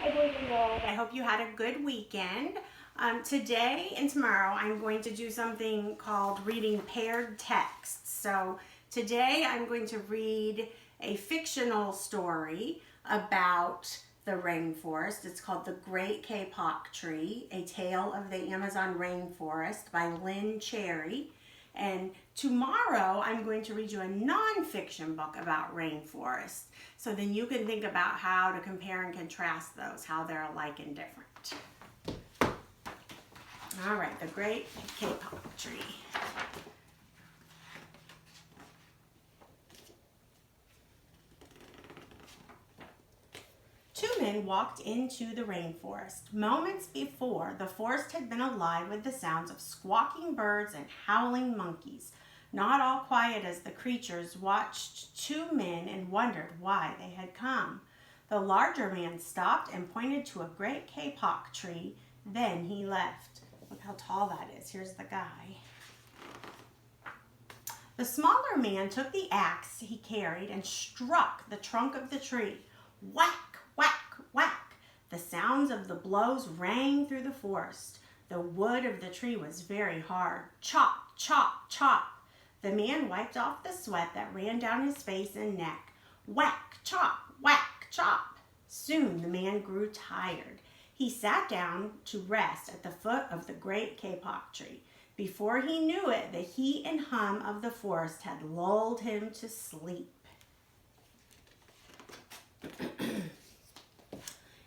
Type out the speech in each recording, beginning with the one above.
I hope you had a good weekend. Today and tomorrow I'm going to do something called reading paired texts. So today I'm going to read a fictional story about the rainforest. It's called The Great Kapok Tree, A Tale of the Amazon Rainforest by Lynn Cherry. And tomorrow I'm going to read you a nonfiction book about rainforests. So then you can think about how to compare and contrast those, how they're alike and different. All right, The Great Kapok Tree. Two men walked into the rainforest. Moments before, the forest had been alive with the sounds of squawking birds and howling monkeys. Not all quiet as the creatures watched two men and wondered why they had come. The larger man stopped and pointed to a great kapok tree. Then he left. Look how tall that is. Here's the guy. The smaller man took the axe he carried and struck the trunk of the tree. Whack, whack, whack. The sounds of the blows rang through the forest. The wood of the tree was very hard. Chop, chop, chop. The man wiped off the sweat that ran down his face and neck. Whack, chop, whack, chop. Soon the man grew tired. He sat down to rest at the foot of the great kapok tree. Before he knew it, the heat and hum of the forest had lulled him to sleep.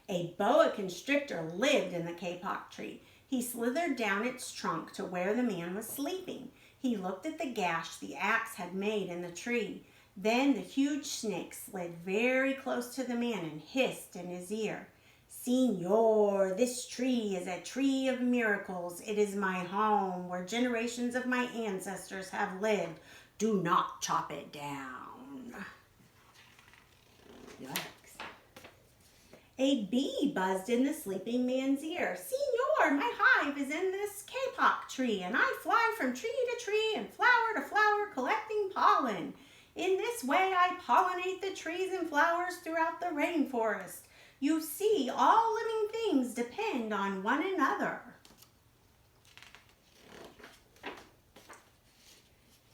A boa constrictor lived in the kapok tree. He slithered down its trunk to where the man was sleeping. He looked at the gash the axe had made in the tree. Then the huge snake slid very close to the man and hissed in his ear. Señor, this tree is a tree of miracles. It is my home where generations of my ancestors have lived. Do not chop it down. Yikes. A bee buzzed in the sleeping man's ear. Señor, my hive is in this kapok tree, and I fly from tree to tree and flower to flower collecting pollen. In this way, I pollinate the trees and flowers throughout the rainforest. You see, all living things depend on one another.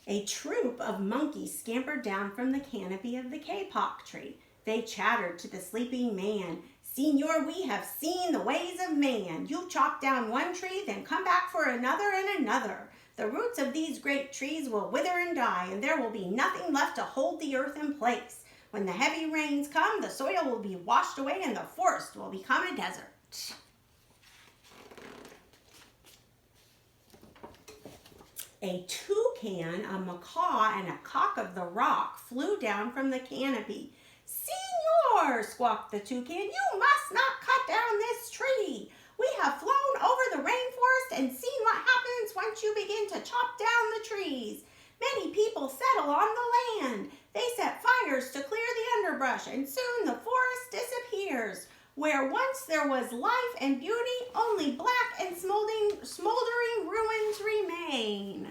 A troop of monkeys scampered down from the canopy of the kapok tree. They chattered to the sleeping man. Señor, we have seen the ways of man. You chop down one tree, then come back for another and another. The roots of these great trees will wither and die, and there will be nothing left to hold the earth in place. When the heavy rains come, the soil will be washed away and the forest will become a desert. A toucan, a macaw, and a cock of the rock flew down from the canopy. Señor, squawked the toucan, you must not cut down this tree. We have flown over the rainforest and seen what happens once you begin to chop down the trees. Many people settle on the land. They set fires to clear the underbrush, and soon the forest disappears. Where once there was life and beauty, only black and smoldering ruins remain.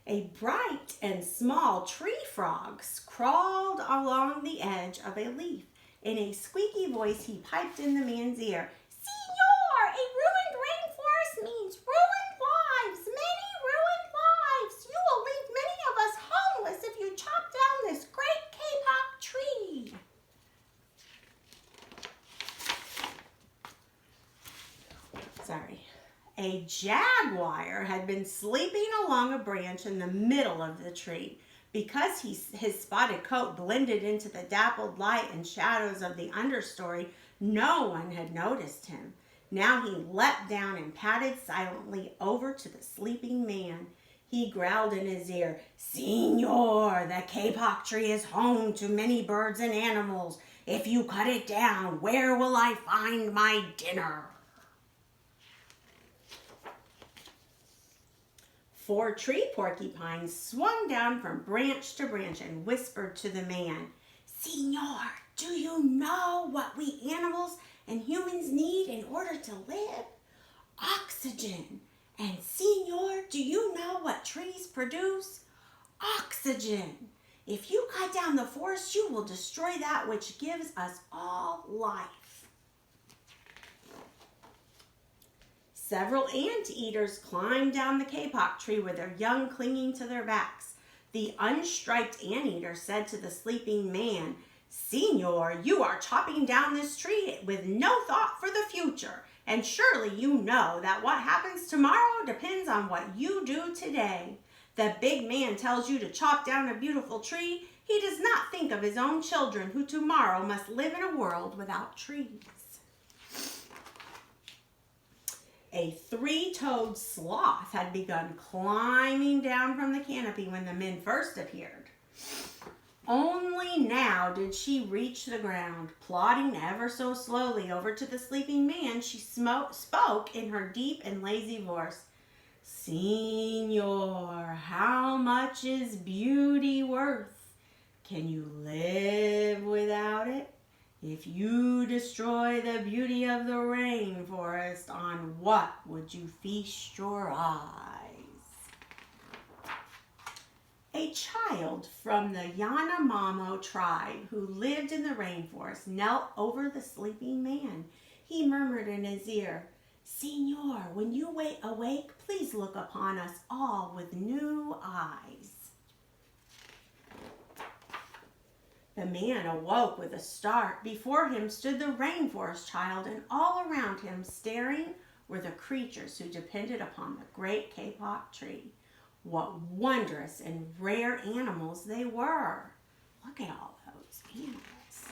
A bright and small tree frog crawled along the edge of a leaf. In a squeaky voice, he piped in the man's ear. Señor, a ruined rainforest means ruined lives, many ruined lives. You will leave many of us homeless if you chop down this great kapok tree. Sorry. A jaguar had been sleeping along a branch in the middle of the tree. Because his spotted coat blended into the dappled light and shadows of the understory, no one had noticed him. Now he leapt down and padded silently over to the sleeping man. He growled in his ear, Señor, the kapok tree is home to many birds and animals. If you cut it down, where will I find my dinner? 4 tree porcupines swung down from branch to branch and whispered to the man, Señor, do you know what we animals and humans need in order to live? Oxygen. And Señor, do you know what trees produce? Oxygen. If you cut down the forest, you will destroy that which gives us all life. Several anteaters climbed down the kapok tree with their young clinging to their backs. The unstriped anteater said to the sleeping man, "Senor, you are chopping down this tree with no thought for the future, and surely you know that what happens tomorrow depends on what you do today. The big man tells you to chop down a beautiful tree. He does not think of his own children who tomorrow must live in a world without trees." A three-toed sloth had begun climbing down from the canopy when the men first appeared. Only now did she reach the ground. Plodding ever so slowly over to the sleeping man, she spoke in her deep and lazy voice. "Senor, how much is beauty worth? Can you live without it? If you destroy the beauty of the rainforest, on what would you feast your eyes?" A child from the Yanomamo tribe who lived in the rainforest knelt over the sleeping man. He murmured in his ear, "Senor, when you awake, please look upon us all with new eyes." The man awoke with a start. Before him stood the rainforest child, and all around him, staring, were the creatures who depended upon the great kapok tree. What wondrous and rare animals they were! Look at all those animals.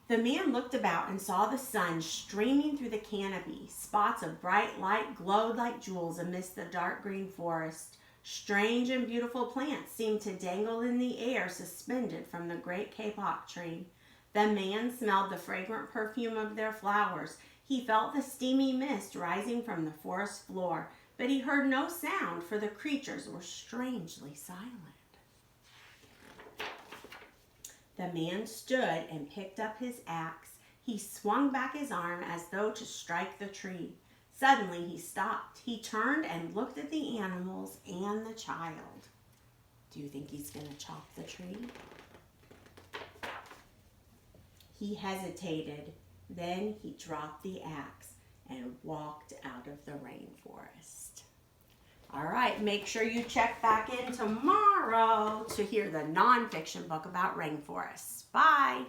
The man looked about and saw the sun streaming through the canopy. Spots of bright light glowed like jewels amidst the dark green forest. Strange and beautiful plants seemed to dangle in the air, suspended from the great kapok tree. The man smelled the fragrant perfume of their flowers. He felt the steamy mist rising from the forest floor, but he heard no sound, for the creatures were strangely silent. The man stood and picked up his axe. He swung back his arm as though to strike the tree. Suddenly he stopped. He turned and looked at the animals and the child. Do you think he's going to chop the tree? He hesitated. Then he dropped the axe and walked out of the rainforest. All right, make sure you check back in tomorrow to hear the nonfiction book about rainforests. Bye.